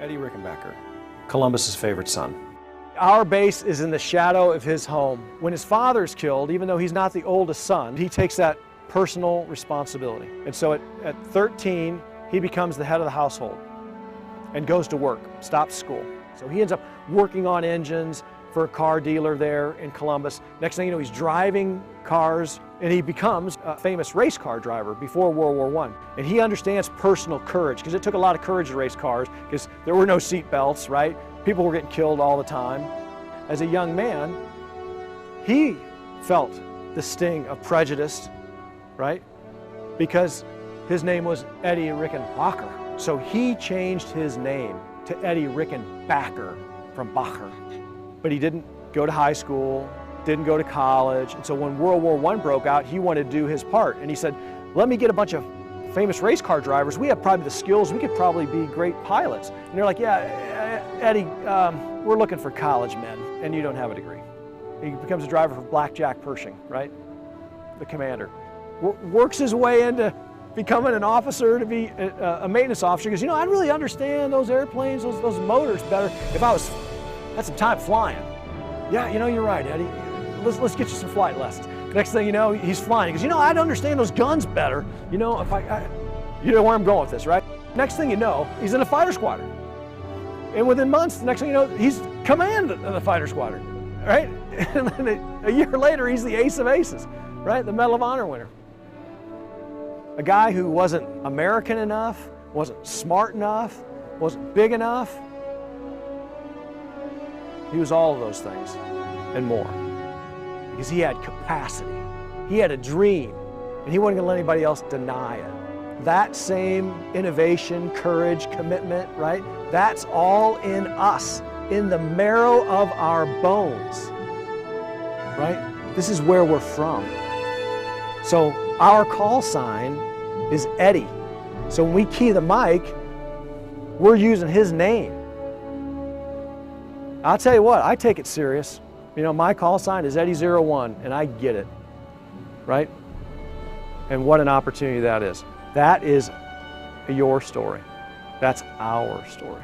Eddie Rickenbacker, Columbus's favorite son. Our base is in the shadow of his home. When his father's killed, even though he's not the oldest son, he takes that personal responsibility. And so at 13, he becomes the head of the household and goes to work, stops school. So he ends up working on engines for a car dealer there in Columbus. Next thing you know, he's driving cars, and he becomes a famous race car driver before World War I. And he understands personal courage, because it took a lot of courage to race cars, because there were no seat belts, right? People were getting killed all the time. As a young man, he felt the sting of prejudice, right? Because his name was Eddie Rickenbacker. So he changed his name to Eddie Rickenbacker from Bacher. But he didn't go to high school, didn't go to college. And so when World War I broke out, he wanted to do his part. And he said, let me get a bunch of famous race car drivers. We have probably the skills. We could probably be great pilots. And they're like, yeah, Eddie, we're looking for college men, and you don't have a degree. He becomes a driver for Blackjack Pershing, right? The commander. Works his way into becoming an officer, to be a maintenance officer, because, you know, I really understand those airplanes, those motors better if I had some time flying. Yeah, you know, you're right, Eddie. Let's get you some flight lessons. Next thing you know, he's flying. He goes, you know, I'd understand those guns better. You know, if you know where I'm going with this, right? Next thing you know, he's in a fighter squadron. And within months, the next thing you know, he's command of the fighter squadron, right? And then a year later, he's the ace of aces, right? The Medal of Honor winner. A guy who wasn't American enough, wasn't smart enough, wasn't big enough. He was all of those things and more, because he had capacity. He had a dream, and he wasn't going to let anybody else deny it. That same innovation, courage, commitment, right? That's all in us, in the marrow of our bones, right? This is where we're from. So our call sign is Eddie. So when we key the mic, we're using his name. I'll tell you what, I take it serious. You know, my call sign is Eddie01, and I get it, right? And what an opportunity that is. That is your story. That's our story.